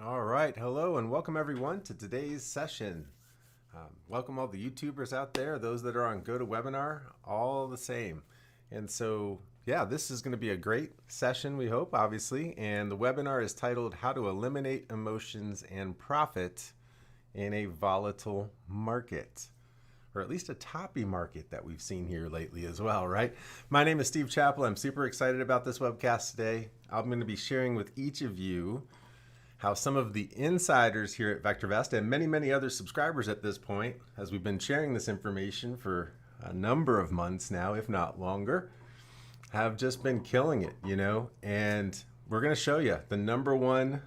All right, hello and welcome everyone to today's session. Welcome all the YouTubers out there, those that are on GoToWebinar, all the same. And so, yeah, this is going to be a great session, we hope, obviously. And the webinar is titled How to Eliminate Emotions and Profit in a Volatile Market. Or at least a toppy market that we've seen here lately as well, right? My name is Steve Chappell. I'm super excited about this webcast today. I'm going to be sharing with each of you how some of the insiders here at VectorVest and many other subscribers at this point, as we've been sharing this information for a number of months now, if not longer, have just been killing it, and we're going to show you the number one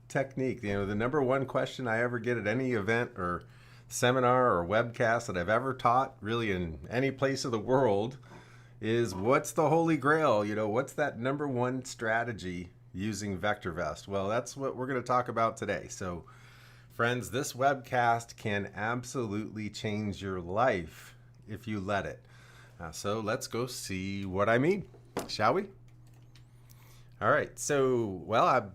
technique, the number one question I ever get at any event or seminar or webcast that I've ever taught, really in any place of the world, is what's the holy grail? What's that number one strategy using VectorVest? Well, that's what we're going to talk about today. So, friends, this webcast can absolutely change your life if you let it. So let's go see what I mean, shall we? All right. So, well, I'm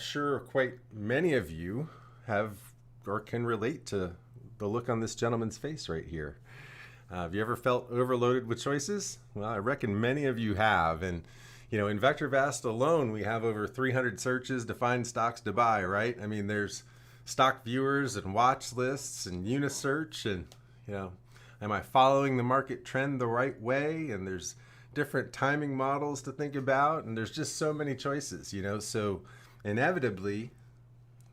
sure quite many of you have or can relate to the look on this gentleman's face right here. Have you ever felt overloaded with choices? Well, I reckon many of you have. And in VectorVest alone, we have over 300 searches to find stocks to buy, right? I mean, there's stock viewers and watch lists and unisearch and, am I following the market trend the right way? And there's different timing models to think about. And there's just so many choices, So inevitably,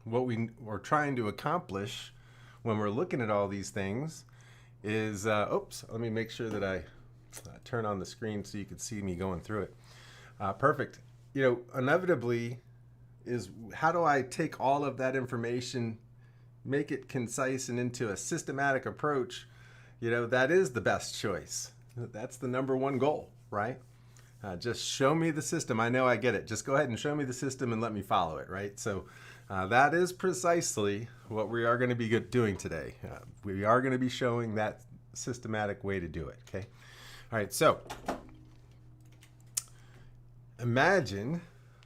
what we're trying to accomplish when we're looking at all these things is, let me make sure that I turn on the screen so you can see me going through it. Perfect. Inevitably is how do I take all of that information, make it concise and into a systematic approach? That is the best choice. That's the number one goal, right? Just show me the system. I know I get it. Just go ahead and show me the system and let me follow it, right? So that is precisely what we are going to be doing today. We are going to be showing that systematic way to do it, okay? All right, so imagine,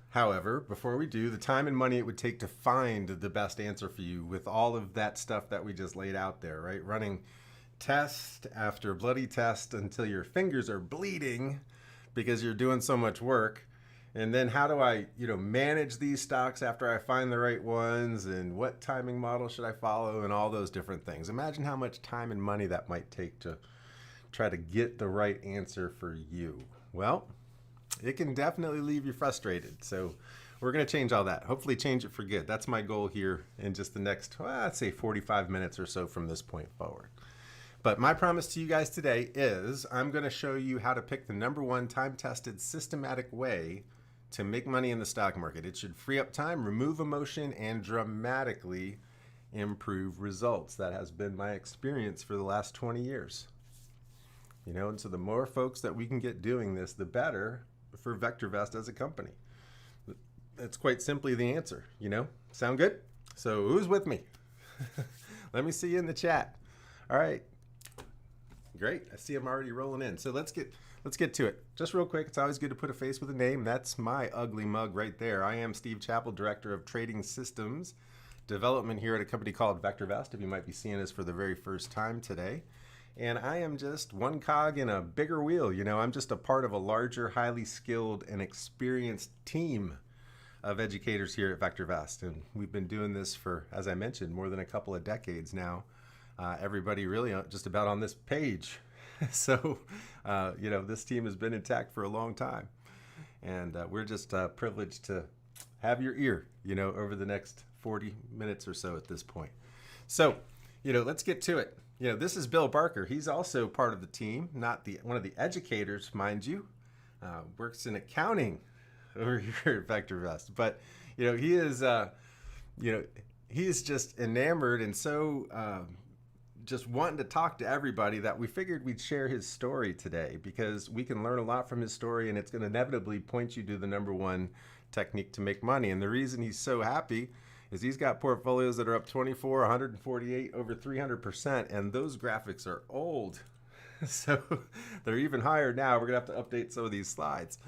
however, before we do, the time and money it would take to find the best answer for you with all of that stuff that we just laid out there, right? Running test after bloody test until your fingers are bleeding because you're doing so much work. And then how do I, manage these stocks after I find the right ones, and what timing model should I follow, and all those different things. Imagine how much time and money that might take to try to get the right answer for you. Well, it can definitely leave you frustrated. So we're going to change all that. Hopefully change it for good. That's my goal here in just the next, I'd say 45 minutes or so from this point forward. But my promise to you guys today is I'm going to show you how to pick the number one time-tested systematic way to make money in the stock market. It should free up time, remove emotion, and dramatically improve results. That has been my experience for the last 20 years. And so the more folks that we can get doing this, the better for VectorVest as a company. That's quite simply the answer, Sound good? So who's with me? Let me see you in the chat. All right. Great. I see them already rolling in. So let's get to it. Just real quick, it's always good to put a face with a name. That's my ugly mug right there. I am Steve Chappell, Director of Trading Systems Development here at a company called VectorVest, if you might be seeing us for the very first time today. And I am just one cog in a bigger wheel. I'm just a part of a larger, highly skilled and experienced team of educators here at VectorVest. And we've been doing this for, as I mentioned, more than a couple of decades now. Everybody really just about on this page. So, this team has been intact for a long time. And we're just privileged to have your ear, over the next 40 minutes or so at this point. So, let's get to it. This is Bill Barker. He's also part of the team, not one of the educators, mind you. Works in accounting over here at VectorVest. But, he is, he's just enamored and so just wanting to talk to everybody that we figured we'd share his story today, because we can learn a lot from his story, and it's going to inevitably point you to the number one technique to make money. And the reason he's so happy is he's got portfolios that are up 24, 148, over 300%, and those graphics are old. So they're even higher now. We're going to have to update some of these slides,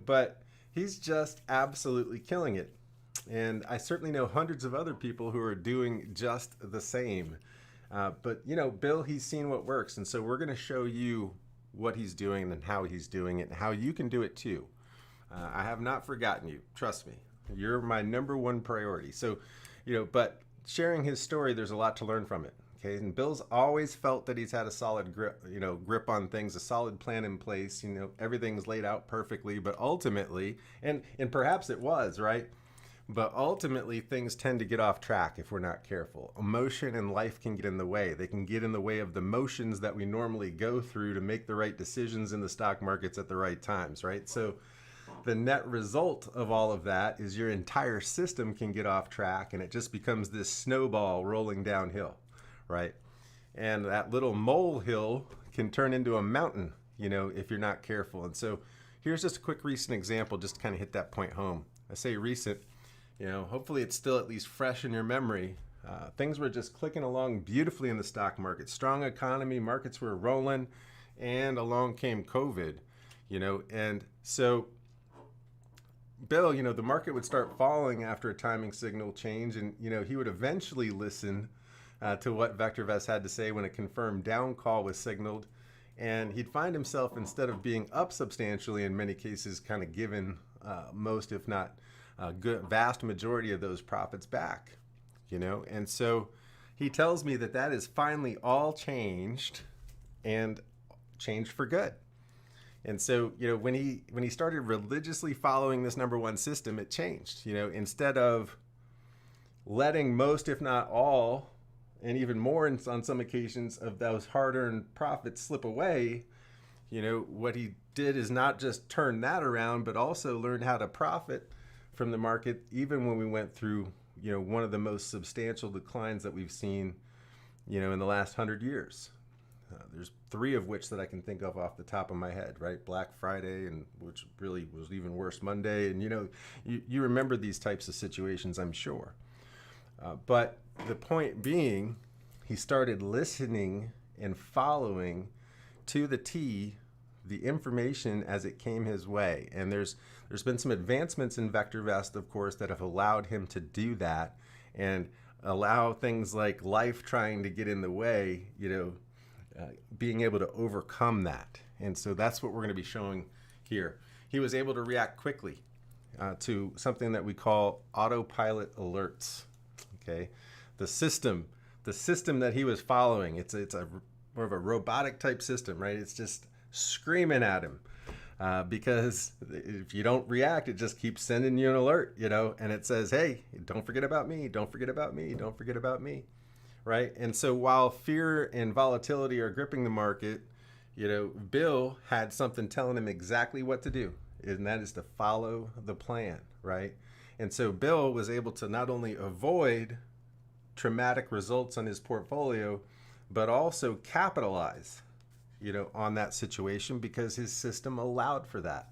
but he's just absolutely killing it. And I certainly know hundreds of other people who are doing just the same. But, you know, Bill, he's seen what works. And so we're going to show you what he's doing and how he's doing it and how you can do it too. I have not forgotten you. Trust me. You're my number one priority. So, you know, but sharing his story, there's a lot to learn from it. Okay. And Bill's always felt that he's had a solid grip on things, a solid plan in place. You know, everything's laid out perfectly, but ultimately, and perhaps it was, right? But ultimately, things tend to get off track if we're not careful. Emotion and life can get in the way. They can get in the way of the motions that we normally go through to make the right decisions in the stock markets at the right times, right? So the net result of all of that is your entire system can get off track, and it just becomes this snowball rolling downhill, right? And that little molehill can turn into a mountain, you know, if you're not careful. And so here's just a quick recent example, just to kind of hit that point home. I say recent, you know, hopefully it's still at least fresh in your memory. Things were just clicking along beautifully in the stock market. Strong economy, markets were rolling, and along came COVID, you know. And so Bill, you know, the market would start falling after a timing signal change, and, you know, he would eventually listen to what VectorVest had to say when a confirmed down call was signaled. And he'd find himself, instead of being up substantially, in many cases, kind of given most, if not vast majority of those profits back, you know. And so he tells me that that is finally all changed, and changed for good. And so, you know, when he started religiously following this number one system, it changed. You know, instead of letting most, if not all, and even more on some occasions, of those hard-earned profits slip away, you know, what he did is not just turn that around, but also learned how to profit from the market, even when we went through, you know, one of the most substantial declines that we've seen, you know, in the last 100 years. There's three of which that I can think of off the top of my head, right? Black Friday, and which really was even worse, Monday. And, you know, you remember these types of situations, I'm sure. But the point being, he started listening and following to the T the information as it came his way. And there's been some advancements in VectorVest, of course, that have allowed him to do that and allow things like life trying to get in the way, you know, being able to overcome that. And so that's what we're going to be showing here. He was able to react quickly to something that we call AutoPilot alerts. Okay, the system that he was following, it's a more of a robotic type system, right? It's just screaming at him because if you don't react, it just keeps sending you an alert, you know, and it says, hey, don't forget about me, don't forget about me, don't forget about me, right? And so while fear and volatility are gripping the market, you know, Bill had something telling him exactly what to do, and that is to follow the plan, right? And so Bill was able to not only avoid traumatic results on his portfolio, but also capitalize, you know, on that situation because his system allowed for that.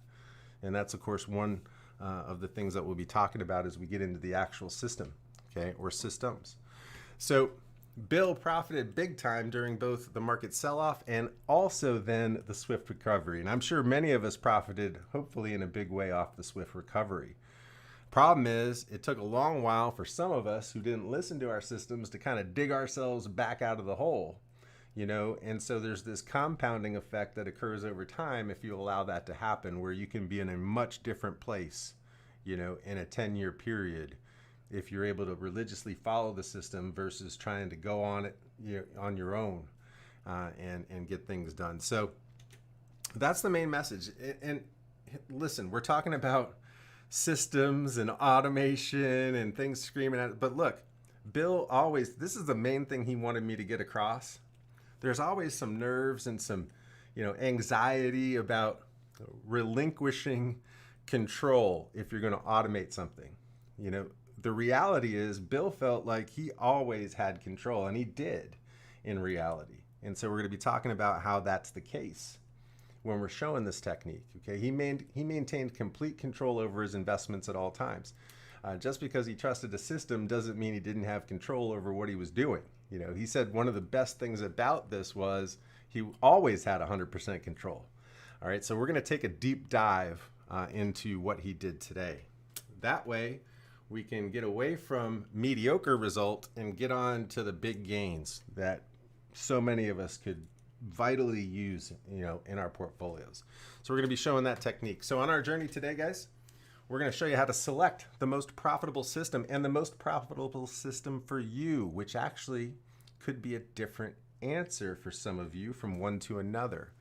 And that's, of course, one of the things that we'll be talking about as we get into the actual system, okay, or systems. So Bill profited big time during both the market sell-off and also then the swift recovery. And I'm sure many of us profited, hopefully, in a big way off the swift recovery. Problem is, it took a long while for some of us who didn't listen to our systems to kind of dig ourselves back out of the hole, you know, and so there's this compounding effect that occurs over time if you allow that to happen, where you can be in a much different place, you know, in a 10-year period if you're able to religiously follow the system versus trying to go on it, you know, on your own and get things done. So that's the main message. And listen, we're talking about systems and automation and things screaming at it. But look, Bill always, this is the main thing he wanted me to get across. There's always some nerves and some, you know, anxiety about relinquishing control if you're going to automate something. You know, the reality is Bill felt like he always had control, and he did in reality. And so we're going to be talking about how that's the case when we're showing this technique. Okay, he maintained complete control over his investments at all times. Just because he trusted a system doesn't mean he didn't have control over what he was doing. You know, he said one of the best things about this was he always had 100% control. All right, so we're going to take a deep dive into what he did today. That way, we can get away from mediocre result and get on to the big gains that so many of us could vitally use, in our portfolios. So we're going to be showing that technique. So on our journey today, guys, we're going to show you how to select the most profitable system and the most profitable system for you, which actually could be a different answer for some of you from one to another.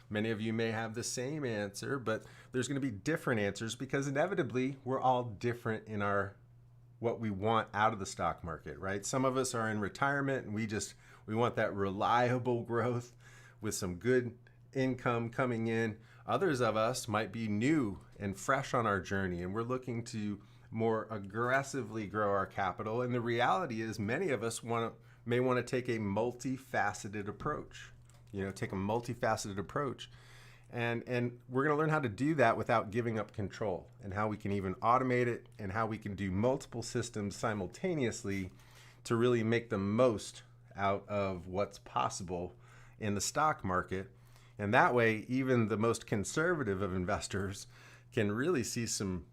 Many of you may have the same answer, but there's going to be different answers because inevitably we're all different in what we want out of the stock market, right? Some of us are in retirement and we want that reliable growth with some good income coming in. Others of us might be new and fresh on our journey and we're looking to more aggressively grow our capital. And the reality is many of us may want to take a multifaceted approach, And we're going to learn how to do that without giving up control, and how we can even automate it, and how we can do multiple systems simultaneously to really make the most out of what's possible in the stock market. And that way, even the most conservative of investors can really see some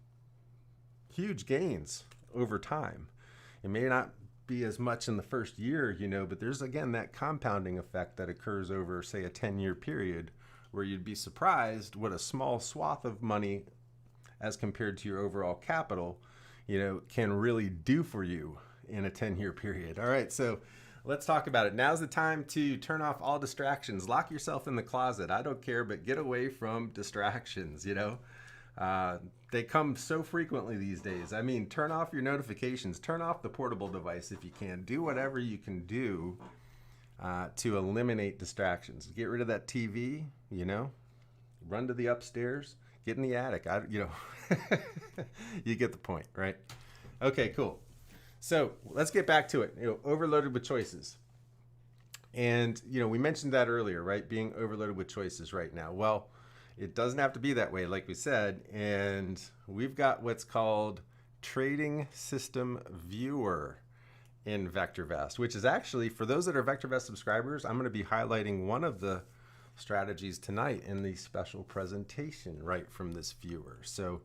huge gains over time. It may not be as much in the first year, but there's, again, that compounding effect that occurs over, say, a 10-year period, where you'd be surprised what a small swath of money as compared to your overall capital, can really do for you in a 10-year period. All right, so let's talk about it. Now's the time to turn off all distractions. Lock yourself in the closet. I don't care, but get away from distractions, They come so frequently these days. I mean, turn off your notifications. Turn off the portable device if you can. Do whatever you can do to eliminate distractions. Get rid of that TV, Run to the upstairs. Get in the attic. You get the point, right? Okay, cool. So let's get back to it. Overloaded with choices. And, we mentioned that earlier, right? Being overloaded with choices right now. Well, it doesn't have to be that way, like we said. And we've got what's called Trading System Viewer in VectorVest, which is actually, for those that are VectorVest subscribers, I'm going to be highlighting one of the strategies tonight in the special presentation right from this viewer. So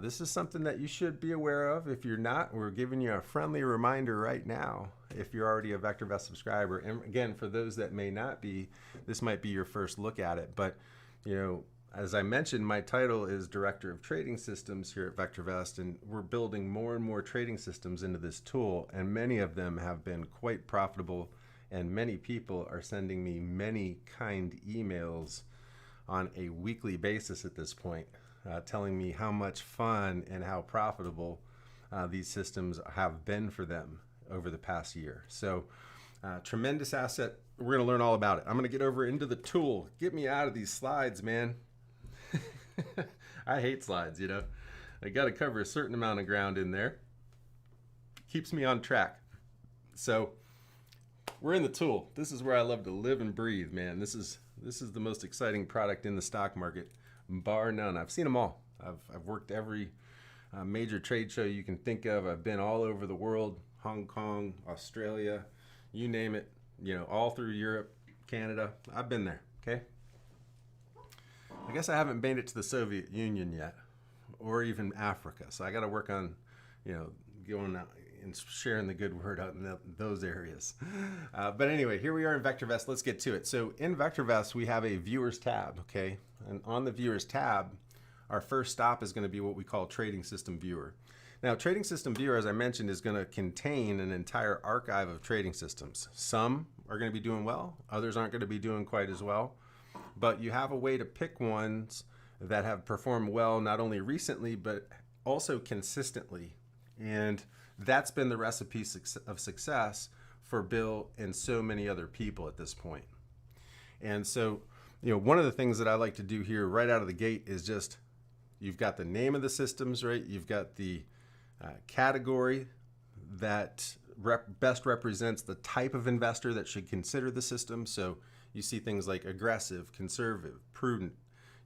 this is something that you should be aware of. If you're not, we're giving you a friendly reminder right now if you're already a VectorVest subscriber. And again, for those that may not be, this might be your first look at it. But as I mentioned, my title is Director of Trading Systems here at VectorVest, and we're building more and more trading systems into this tool, and many of them have been quite profitable, and many people are sending me many kind emails on a weekly basis at this point, telling me how much fun and how profitable these systems have been for them over the past year. So tremendous asset. We're going to learn all about it. I'm going to get over into the tool. Get me out of these slides, man. I hate slides, I got to cover a certain amount of ground in there. Keeps me on track. So we're in the tool. This is where I love to live and breathe, man. This is the most exciting product in the stock market, bar none. I've seen them all. I've worked every major trade show you can think of. I've been all over the world, Hong Kong, Australia, you name it, all through Europe, Canada. I've been there, okay? I guess I haven't made it to the Soviet Union yet, or even Africa. So I got to work on, going out and sharing the good word out in those areas. But anyway, here we are in VectorVest. Let's get to it. So in VectorVest, we have a Viewers tab, okay? And on the Viewers tab, our first stop is going to be what we call Trading System Viewer. Now, Trading System Viewer, as I mentioned, is going to contain an entire archive of trading systems. Some are going to be doing well. Others aren't going to be doing quite as well. But you have a way to pick ones that have performed well, not only recently, but also consistently. And that's been the recipe of success for Bill and so many other people at this point. And so, one of the things that I like to do here right out of the gate is just, you've got the name of the systems, right? You've got the category that best represents the type of investor that should consider the system. So you see things like aggressive, conservative, prudent.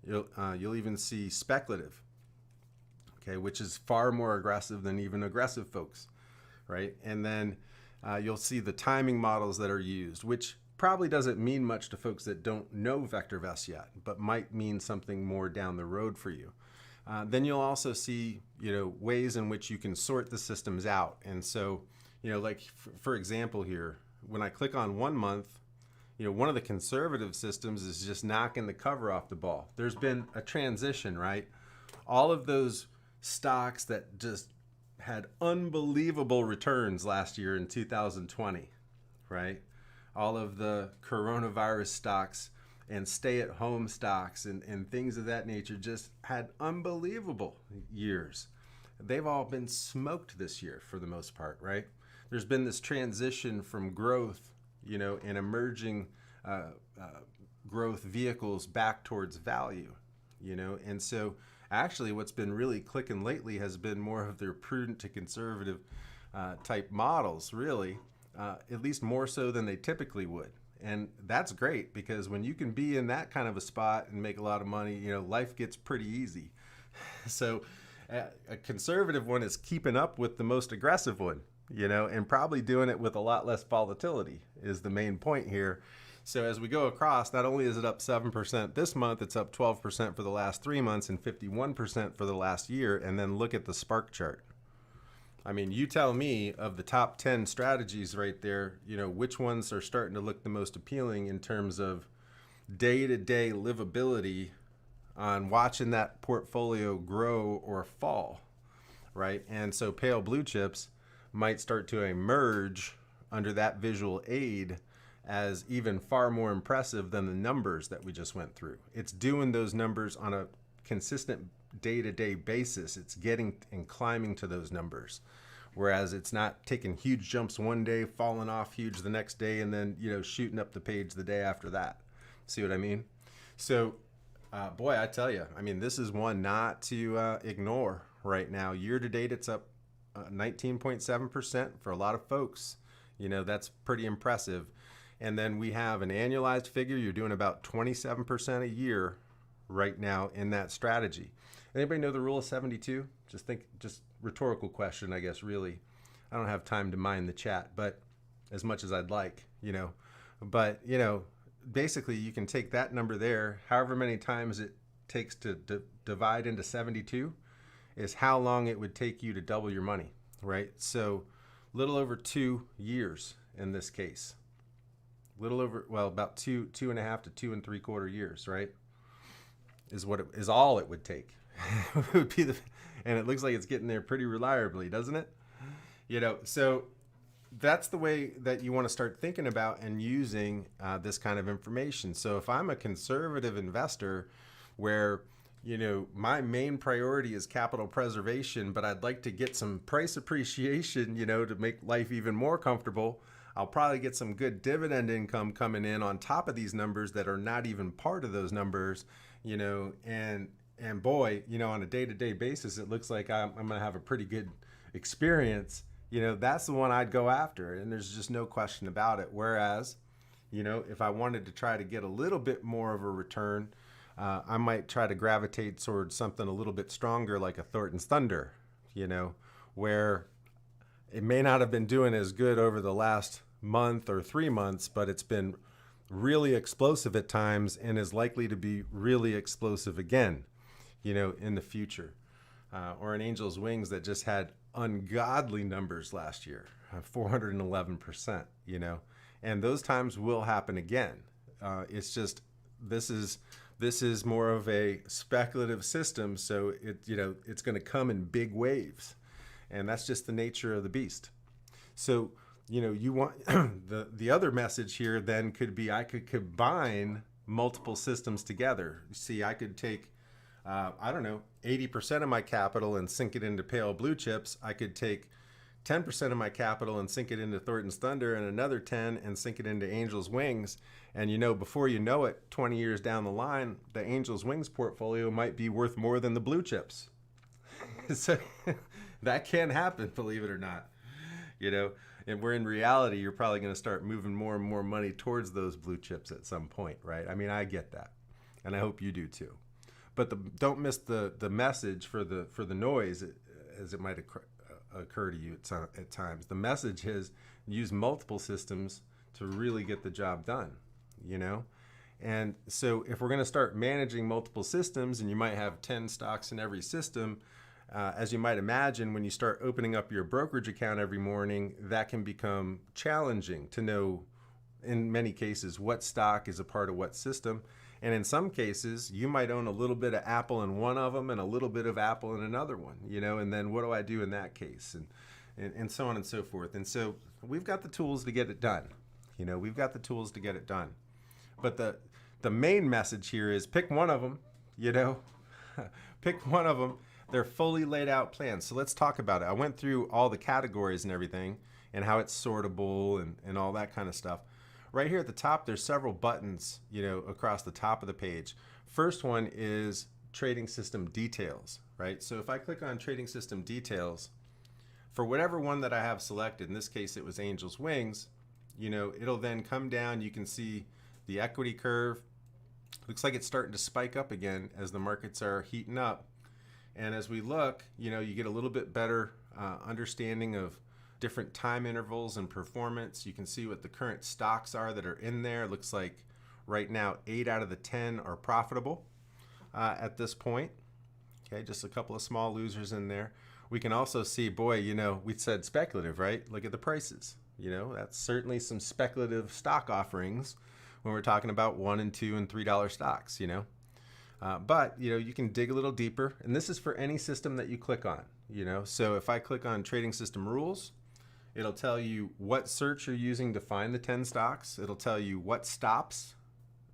You'll even see speculative, okay, which is far more aggressive than even aggressive folks, right? And then you'll see the timing models that are used, which probably doesn't mean much to folks that don't know VectorVest yet, but might mean something more down the road for you. then you'll also see, ways in which you can sort the systems out. And so, like for example here, when I click on 1 month, one of the conservative systems is just knocking the cover off the ball. There's been a transition, right? All of those stocks that just had unbelievable returns last year in 2020, right? All of the coronavirus stocks and stay-at-home stocks and things of that nature just had unbelievable years. They've all been smoked this year for the most part, right? There's been this transition from growth, and emerging growth vehicles back towards value, and so actually what's been really clicking lately has been more of their prudent to conservative type models, really, at least more so than they typically would. And that's great, because when you can be in that kind of a spot and make a lot of money, life gets pretty easy. So a conservative one is keeping up with the most aggressive one, and probably doing it with a lot less volatility is the main point here. So as we go across, not only is it up 7% this month, it's up 12% for the last 3 months and 51% for the last year. And then look at the spark chart. I mean, you tell me, of the top 10 strategies right there, which ones are starting to look the most appealing in terms of day-to-day livability on watching that portfolio grow or fall, right? And so pale blue chips might start to emerge under that visual aid as even far more impressive than the numbers that we just went through. It's doing those numbers on a consistent day-to-day basis. It's getting and climbing to those numbers, whereas it's not taking huge jumps one day, falling off huge the next day, and then shooting up the page the day after that. See what I mean? So boy, I tell you, I mean, this is one not to ignore right now. Year to date, it's up 19.7% for a lot of folks. That's pretty impressive. And then we have an annualized figure. You're doing about 27% a year right now in that strategy. Anybody know the rule of 72? Just rhetorical question, I guess, really. I don't have time to mind the chat, but as much as I'd like, But, basically you can take that number there, however many times it takes to divide into 72 is how long it would take you to double your money, right? So little over 2 years in this case. About 2.5 to 2 3/4 years, right? Is all it would take. Would be and it looks like it's getting there pretty reliably, doesn't it? So that's the way that you want to start thinking about and using this kind of information. So if I'm a conservative investor where, my main priority is capital preservation, but I'd like to get some price appreciation, to make life even more comfortable, I'll probably get some good dividend income coming in on top of these numbers that are not even part of those numbers, and boy, on a day-to-day basis, it looks like I'm going to have a pretty good experience. That's the one I'd go after, and there's just no question about it. Whereas, if I wanted to try to get a little bit more of a return, I might try to gravitate towards something a little bit stronger, like a Thornton's Thunder, where it may not have been doing as good over the last month or 3 months, but it's been really explosive at times and is likely to be really explosive again, in the future. Or an Angel's Wings that just had ungodly numbers last year, 411%, and those times will happen again. It's just, this is more of a speculative system. So it's going to come in big waves, and that's just the nature of the beast. So, you want the other message here then could be, I could combine multiple systems together. See, I could take, 80% of my capital and sink it into pale blue chips. I could take 10% of my capital and sink it into Thornton's Thunder, and another 10 and sink it into Angel's Wings. And before you know it, 20 years down the line, the Angel's Wings portfolio might be worth more than the blue chips. So that can happen, believe it or not. And where in reality, you're probably going to start moving more and more money towards those blue chips at some point, right? I mean, I get that, and I hope you do too. But don't miss the message for the noise, as it might occur to you at times. The message is use multiple systems to really get the job done, And so if we're going to start managing multiple systems, and you might have 10 stocks in every system, as you might imagine, when you start opening up your brokerage account every morning, that can become challenging to know, in many cases, what stock is a part of what system. And in some cases, you might own a little bit of Apple in one of them and a little bit of Apple in another one, and then what do I do in that case? And so on and so forth. And so we've got the tools to get it done. We've got the tools to get it done. But the main message here is pick one of them, pick one of them. They're fully laid out plans. So let's talk about it. I went through all the categories and everything and how it's sortable and all that kind of stuff. Right here at the top, there's several buttons, across the top of the page. First one is trading system details, right? So if I click on trading system details, for whatever one that I have selected, in this case it was Angel's Wings, it'll then come down. You can see the equity curve. Looks like it's starting to spike up again as the markets are heating up. And as we look, you get a little bit better understanding of different time intervals and performance. You can see what the current stocks are that are in there. It looks like right now 8 out of the 10 are profitable at this point. Okay, just a couple of small losers in there. We can also see, boy, we said speculative, right? Look at the prices. That's certainly some speculative stock offerings when we're talking about $1 and $2 and $3 stocks, But, you can dig a little deeper, and this is for any system that you click on, So if I click on trading system rules, it'll tell you what search you're using to find the 10 stocks. It'll tell you what stops,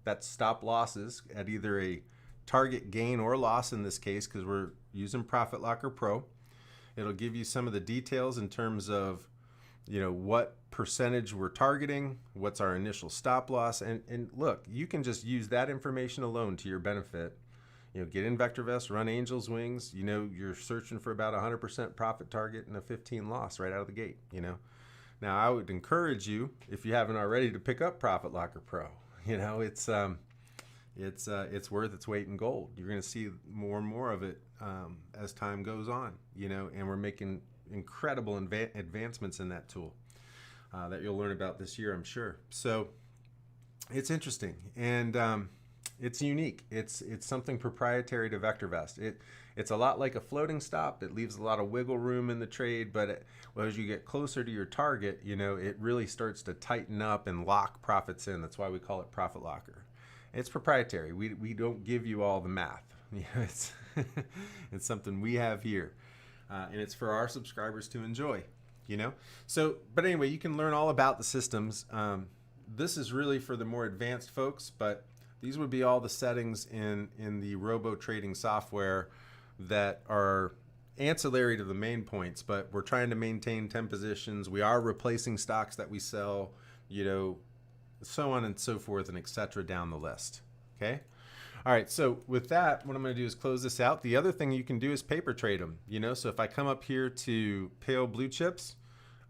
that's stop losses at either a target gain or loss in this case, because we're using Profit Locker Pro. It'll give you some of the details in terms of, what percentage we're targeting, what's our initial stop loss. And look, you can just use that information alone to your benefit. Get in VectorVest, run Angel's Wings. You're searching for about 100% profit target and a 15 loss right out of the gate. Now I would encourage you, if you haven't already, to pick up Profit Locker Pro. It's worth its weight in gold. You're going to see more and more of it as time goes on. And we're making incredible advancements in that tool that you'll learn about this year, I'm sure. So it's interesting, and it's unique. It's something proprietary to VectorVest. It's a lot like a floating stop. It leaves a lot of wiggle room in the trade, but as you get closer to your target, it really starts to tighten up and lock profits in. That's why we call it Profit Locker. It's proprietary. We don't give you all the math. It's it's something we have here. And it's for our subscribers to enjoy, So, but anyway, you can learn all about the systems. This is really for the more advanced folks, but these would be all the settings in the RoboTrading software that are ancillary to the main points, but we're trying to maintain 10 positions. We are replacing stocks that we sell, so on and so forth and etc. down the list. Okay. All right, so with that, what I'm going to do is close this out. The other thing you can do is paper trade them, So if I come up here to pale blue chips,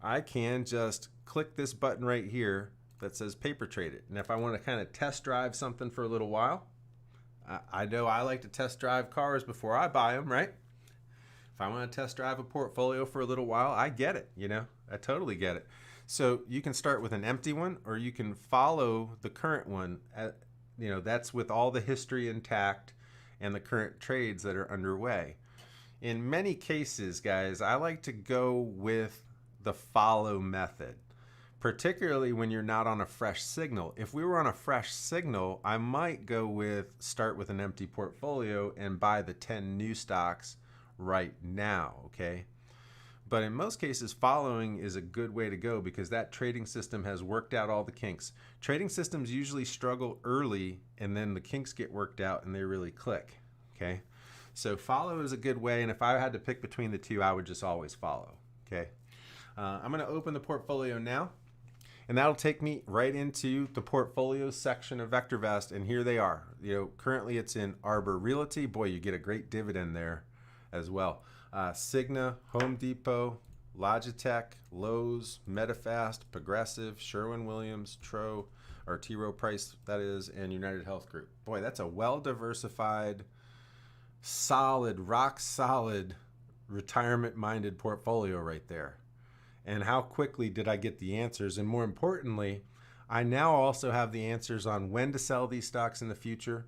I can just click this button right here that says paper trade it. And if I want to kind of test drive something for a little while, I know I like to test drive cars before I buy them, right? If I want to test drive a portfolio for a little while, I get it, I totally get it. So you can start with an empty one, or you can follow the current one that's with all the history intact and the current trades that are underway. In many cases, guys, I like to go with the follow method, particularly when you're not on a fresh signal. If we were on a fresh signal, I might start with an empty portfolio and buy the 10 new stocks right now, okay? But in most cases, following is a good way to go because that trading system has worked out all the kinks. Trading systems usually struggle early and then the kinks get worked out and they really click, okay? So follow is a good way, and if I had to pick between the two, I would just always follow, okay? I'm gonna open the portfolio now, and that'll take me right into the portfolio section of VectorVest, and here they are. Currently it's in Arbor Realty. Boy, you get a great dividend there as well. Cigna, Home Depot, Logitech, Lowe's, Medifast, Progressive, Sherwin-Williams, T. Rowe Price, that is, and United Health Group. Boy, that's a well-diversified, solid, rock-solid, retirement-minded portfolio right there. And how quickly did I get the answers? And more importantly, I now also have the answers on when to sell these stocks in the future.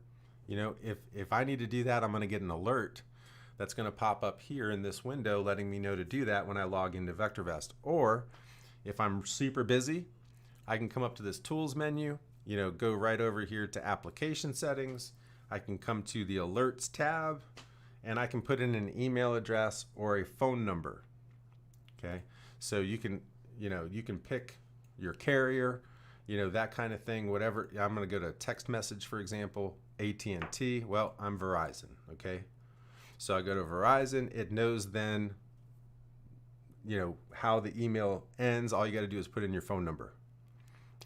You know, if I need to do that, I'm going to get an alert that's going to pop up here in this window letting me know to do that when I log into VectorVest. Or if I'm super busy, I can come up to this tools menu, you know, go right over here to application settings. I can come to the alerts tab and I can put in an email address or a phone number. Okay. So you can, you know, you can pick your carrier, you know, that kind of thing, whatever. I'm going to go to text message, for example, AT&T. Well, I'm Verizon. Okay. So I go to Verizon. It knows then, you know, how the email ends. All you got to do is put in your phone number,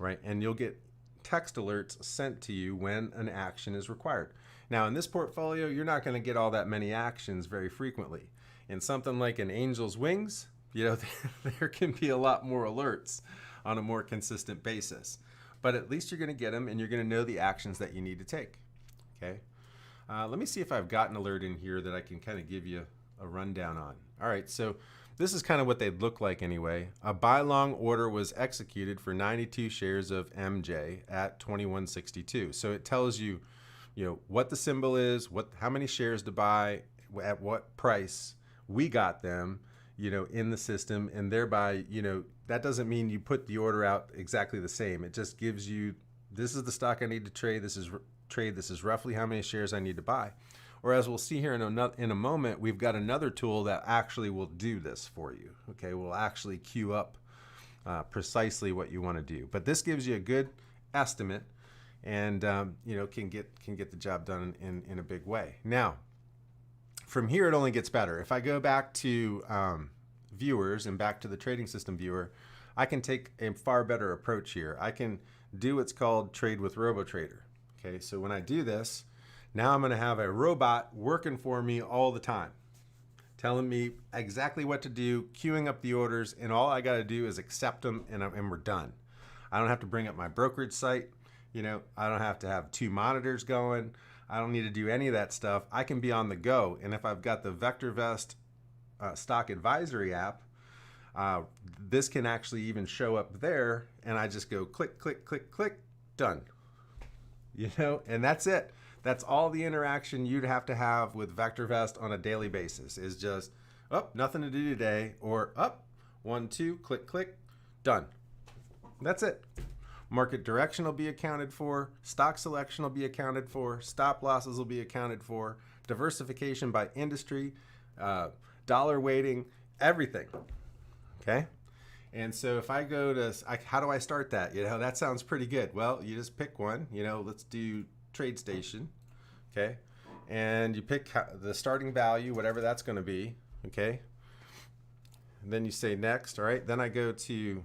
right? And you'll get text alerts sent to you when an action is required. Now in this portfolio, you're not going to get all that many actions very frequently. In something like an Angel's Wings, you know, there can be a lot more alerts on a more consistent basis. But at least you're going to get them and you're going to know the actions that you need to take. Okay. Let me see if I've got an alert in here that I can kind of give you a rundown on. All right, so this is kind of what they'd look like anyway. A buy long order was executed for 92 shares of MJ at 21.62. So it tells you, you know, what the symbol is, how many shares to buy, at what price we got them, you know, in the system, and thereby, you know, that doesn't mean you put the order out exactly the same. It just gives you, this is the stock I need to trade. This is roughly how many shares I need to buy. Or as we'll see here in a moment, we've got another tool that actually will do this for you. Okay, we'll actually queue up precisely what you want to do. But this gives you a good estimate, and you know, can get the job done in a big way. Now, from here it only gets better. If I go back to viewers and back to the trading system viewer, I can take a far better approach here. I can do what's called trade with RoboTrader. Okay, so when I do this, now I'm going to have a robot working for me all the time, telling me exactly what to do, queuing up the orders, and all I got to do is accept them, and we're done. I don't have to bring up my brokerage site. You know, I don't have to have 2 monitors going. I don't need to do any of that stuff. I can be on the go, and if I've got the VectorVest stock advisory app, this can actually even show up there, and I just go click, click, click, click, done. You know, and that's it. That's all the interaction you'd have to have with VectorVest on a daily basis, is just, oh, nothing to do today, or up, 1, 2, click, click, done. That's it. Market direction will be accounted for, stock selection will be accounted for, stop losses will be accounted for, diversification by industry, dollar weighting, everything. Okay? And so if I go to, how do I start that? You know, that sounds pretty good. Well, you just pick one, you know, let's do TradeStation, okay? And you pick the starting value, whatever that's going to be, okay? And then you say next, all right? Then I go to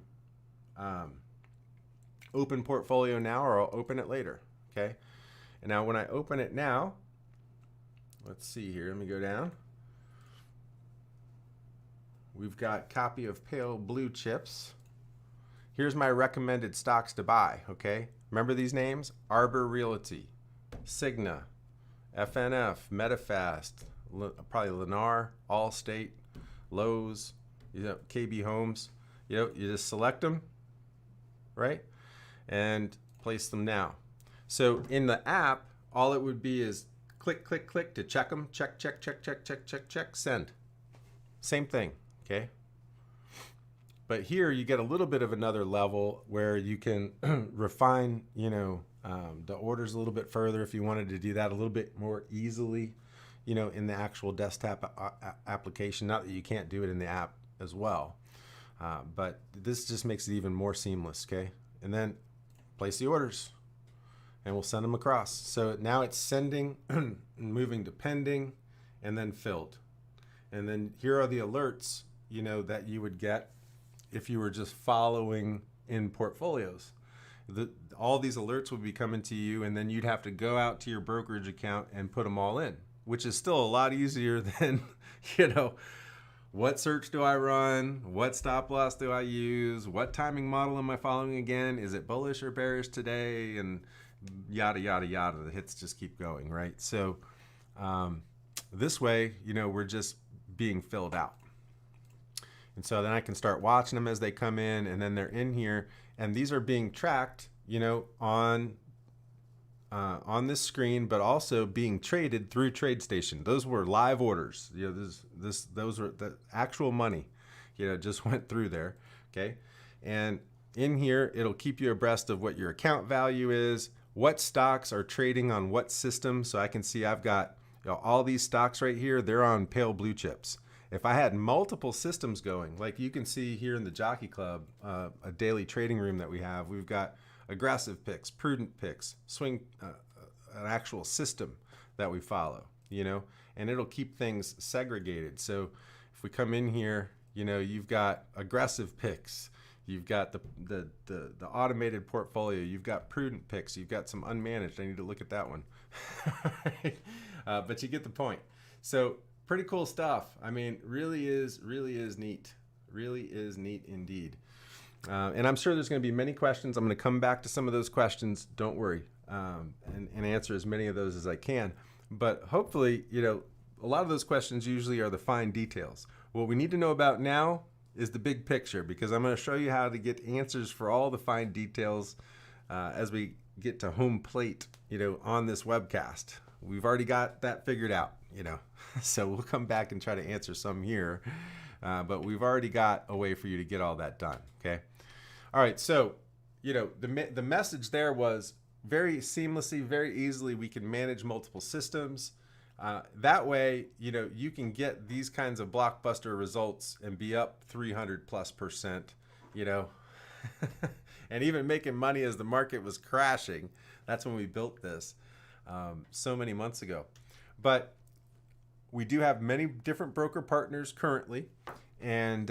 open portfolio now, or I'll open it later, okay? And now when I open it now, let's see here, let me go down. We've got copy of pale blue chips. Here's my recommended stocks to buy, okay? Remember these names? Arbor Realty, Cigna, FNF, Medifast, probably Lennar, Allstate, Lowe's, you know, KB Homes. You know, you just select them, right? And place them now. So in the app, all it would be is click, click, click to check them. Check, check, check, check, check, check, check, send. Same thing, okay? But here you get a little bit of another level where you can refine, you know, the orders a little bit further if you wanted to do that a little bit more easily, you know, in the actual desktop application. Not that you can't do it in the app as well, but this just makes it even more seamless, okay? And then place the orders, and we'll send them across. So now it's sending, moving to pending, and then filled. And then here are the alerts, you know, that you would get if you were just following in portfolios. All these alerts would be coming to you, and then you'd have to go out to your brokerage account and put them all in, which is still a lot easier than, you know, what search do I run? What stop loss do I use? What timing model am I following again? Is it bullish or bearish today? And yada, yada, yada. The hits just keep going, right? So this way, you know, we're just being filled out. And so then I can start watching them as they come in, and then they're in here, and these are being tracked, on this screen, but also being traded through TradeStation. Those were live orders. Those were the actual money, just went through there. Okay. And in here, it'll keep you abreast of what your account value is, what stocks are trading on what system. So I can see I've got all these stocks right here. They're on pale blue chips. If I had multiple systems going, like you can see here in the Jockey Club, a daily trading room that we have, we've got aggressive picks, prudent picks, swing, an actual system that we follow, and it'll keep things segregated. So if we come in here, you've got aggressive picks, you've got the automated portfolio, you've got prudent picks, you've got some unmanaged. I need to look at that one. But you get the point. So pretty cool stuff. I mean, really is neat. Really is neat indeed. And I'm sure there's going to be many questions. I'm going to come back to some of those questions. Don't worry, and answer as many of those as I can. But hopefully, a lot of those questions usually are the fine details. What we need to know about now is the big picture, because I'm going to show you how to get answers for all the fine details as we get to home plate, on this webcast. We've already got that figured out, so we'll come back and try to answer some here. But we've already got a way for you to get all that done. Okay. All right. So, the message there was very seamlessly, very easily, we can manage multiple systems. That way, you can get these kinds of blockbuster results and be up 300+%, and even making money as the market was crashing. That's when we built this so many months ago. But we do have many different broker partners currently. And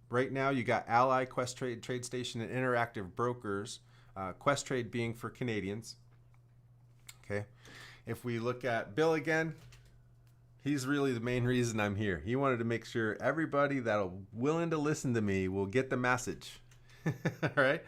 right now you got Ally, Questrade, TradeStation, and Interactive Brokers. Questrade being for Canadians. Okay. If we look at Bill again, he's really the main reason I'm here. He wanted to make sure everybody that'll willing to listen to me will get the message. All right.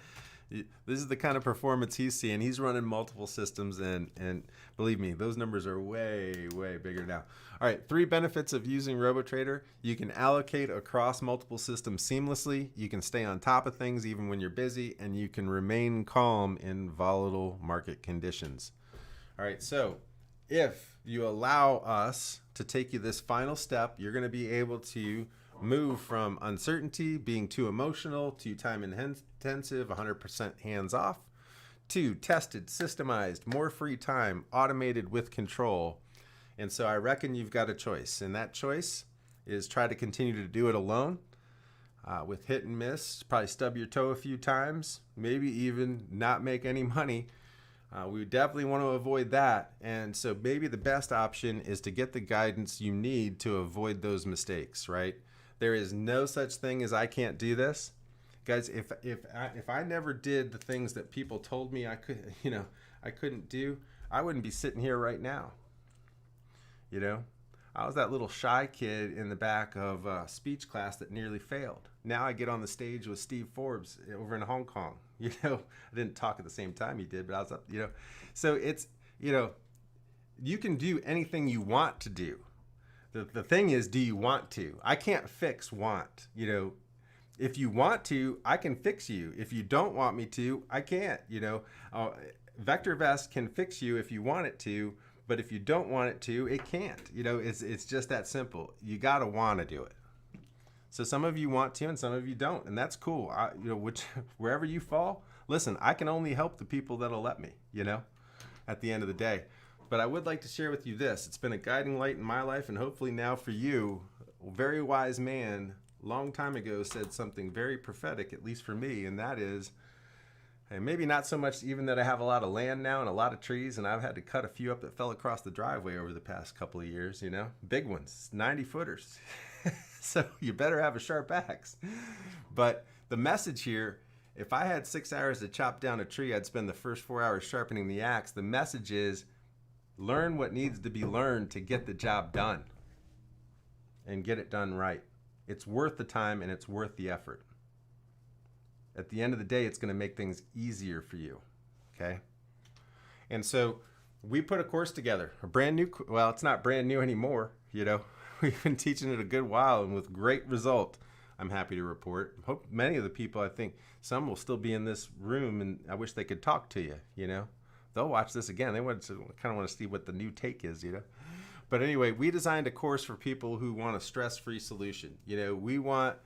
This is the kind of performance he's seeing. He's running multiple systems, and believe me, those numbers are way, way bigger now. All right, 3 benefits of using RoboTrader. You can allocate across multiple systems seamlessly. You can stay on top of things even when you're busy, and you can remain calm in volatile market conditions. All right, so if you allow us to take you this final step, you're going to be able to move from uncertainty, being too emotional, to time intensive, 100% hands off, to tested, systemized, more free time, automated with control. And so I reckon you've got a choice, and that choice is try to continue to do it alone with hit and miss, probably stub your toe a few times, maybe even not make any money. We definitely want to avoid that. And so maybe the best option is to get the guidance you need to avoid those mistakes, right? There is no such thing as I can't do this. Guys, if I never did the things that people told me I couldn't do, I wouldn't be sitting here right now. I was that little shy kid in the back of a speech class that nearly failed. Now I get on the stage with Steve Forbes over in Hong Kong. I didn't talk at the same time he did, but I was up, So it's, you can do anything you want to do. The thing is, do you want to? I can't fix want. If you want to, I can fix you. If you don't want me to, I can't. VectorVest can fix you if you want it to, but if you don't want it to, it can't. It's just that simple. You gotta want to do it. So some of you want to, and some of you don't, and that's cool. Wherever you fall, listen. I can only help the people that'll let me. At the end of the day. But I would like to share with you this. It's been a guiding light in my life, and hopefully now for you. A very wise man long time ago said something very prophetic, at least for me, and that is, and maybe not so much even that I have a lot of land now and a lot of trees, and I've had to cut a few up that fell across the driveway over the past couple of years, big ones, 90 footers. So you better have a sharp axe. But the message here, if I had 6 hours to chop down a tree, I'd spend the first 4 hours sharpening the axe. The message is, learn what needs to be learned to get the job done and get it done right. It's worth the time and it's worth the effort. At the end of the day, it's going to make things easier for you. Okay. And so we put a course together, a brand new, well, it's not brand new anymore. We've been teaching it a good while and with great result. I'm happy to report. Hope many of the people, I think some will still be in this room, and I wish they could talk to you, you know. They'll watch this again. They kind of want to see what the new take is, you know. But anyway, we designed a course for people who want a stress-free solution. You know, we want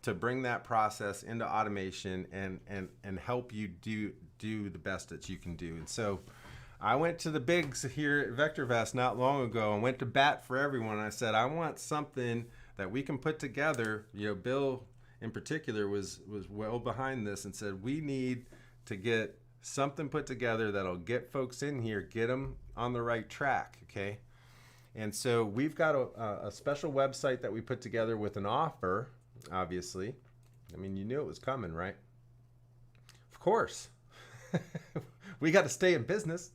to bring that process into automation and help you do the best that you can do. And so I went to the bigs here at VectorVest not long ago and went to bat for everyone. I said, I want something that we can put together. You know, Bill in particular was well behind this and said, we need to get something put together that'll get folks in here, get them on the right track, okay? And so we've got a special website that we put together with an offer, obviously. I mean, you knew it was coming, right? Of course. We got to stay in business,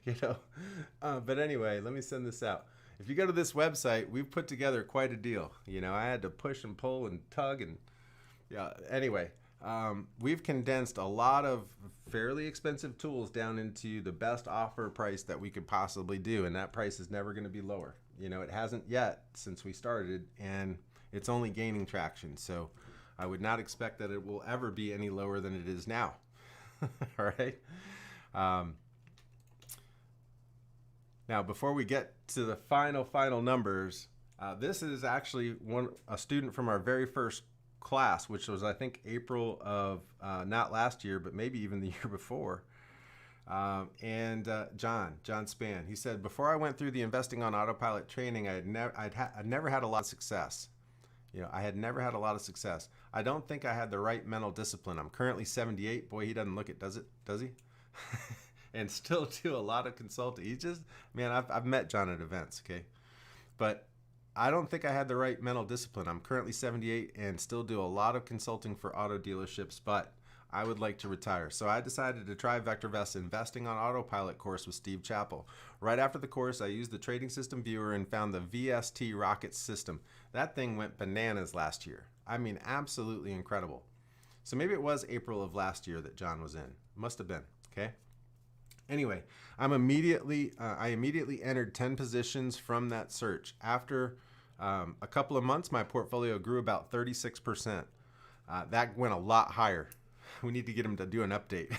you know. But anyway, let me send this out. If you go to this website, we've put together quite a deal. You know, I had to push and pull and tug and, yeah, anyway. We've condensed a lot of fairly expensive tools down into the best offer price that we could possibly do, and that price is never going to be lower. You know, it hasn't yet since we started, and it's only gaining traction. So I would not expect that it will ever be any lower than it is now. All right. Now, before we get to the final numbers, this is actually a student from our very first class, which was I think April of not last year, but maybe even the year before. And John Span, he said, before I went through the investing on autopilot training, I'd never had a lot of success. You know, I had never had a lot of success. I don't think I had the right mental discipline. I'm currently 78. Boy, he doesn't look it, does he? And still do a lot of consulting. He just, man, I've met John at events, okay? But I don't think I had the right mental discipline. I'm currently 78 and still do a lot of consulting for auto dealerships, but I would like to retire. So I decided to try VectorVest's Investing on Autopilot course with Steve Chappell. Right after the course, I used the trading system viewer and found the VST rocket system. That thing went bananas last year. I mean, absolutely incredible. So maybe it was April of last year that John was in. Must have been, okay? Anyway, I immediately entered 10 positions from that search. After a couple of months, my portfolio grew about 36%. That went a lot higher. We need to get him to do an update.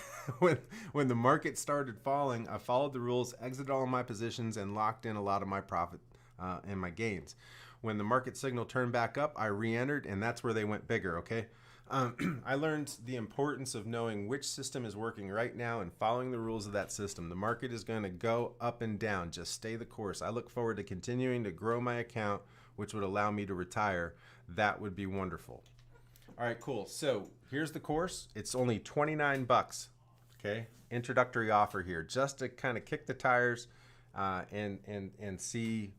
When the market started falling, I followed the rules, exited all of my positions, and locked in a lot of my profit and my gains. When the market signal turned back up, I re-entered, and that's where they went bigger, okay? I learned the importance of knowing which system is working right now and following the rules of that system. The market is going to go up and down. Just stay the course. I look forward to continuing to grow my account, which would allow me to retire. That would be wonderful. All right, cool. So here's the course. It's only 29 bucks. Okay, introductory offer here, just to kind of kick the tires and see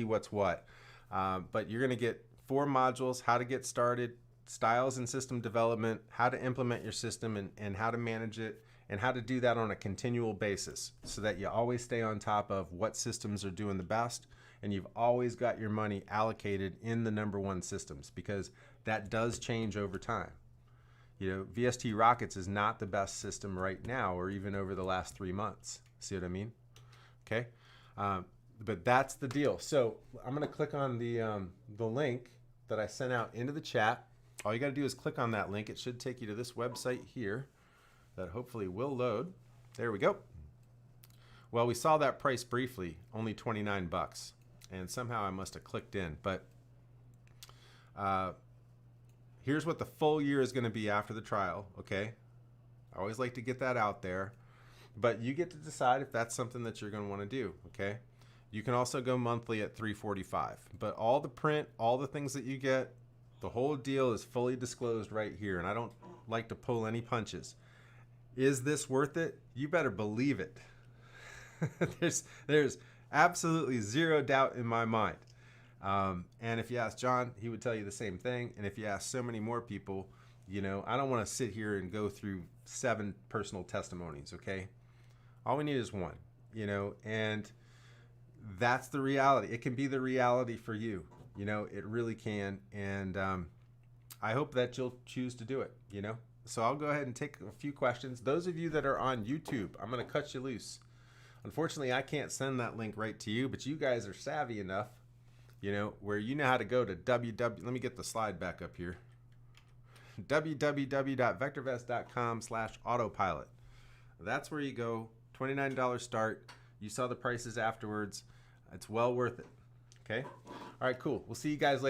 what's what. But you're going to get 4 modules: how to get started, styles and system development, how to implement your system and how to manage it, and how to do that on a continual basis so that you always stay on top of what systems are doing the best, and you've always got your money allocated in the #1 systems, because that does change over time. You know, VST Rockets is not the best system right now or even over the last 3 months. See what I mean? Okay. But that's the deal. So I'm going to click on the link that I sent out into the chat. All you got to do is click on that link. It should take you to this website here that hopefully will load. There we go. Well, we saw that price briefly, only 29 bucks. And somehow I must have clicked in. But here's what the full year is going to be after the trial, okay? I always like to get that out there. But you get to decide if that's something that you're going to want to do, okay? You can also go monthly at $345. But all the print, all the things that you get, the whole deal is fully disclosed right here, and I don't like to pull any punches. Is this worth it? You better believe it. There's absolutely zero doubt in my mind. And if you ask John, he would tell you the same thing. And if you ask so many more people, you know, I don't want to sit here and go through 7 personal testimonies, okay? All we need is 1, you know, and that's the reality. It can be the reality for you. You know, it really can. And I hope that you'll choose to do it, you know. So I'll go ahead and take a few questions. Those of you that are on YouTube, I'm going to cut you loose. Unfortunately, I can't send that link right to you, but you guys are savvy enough, you know, where you know how to go to let me get the slide back up here. www.vectorvest.com/autopilot. That's where you go. $29 start. You saw the prices afterwards. It's well worth it. Okay? All right, cool. We'll see you guys later.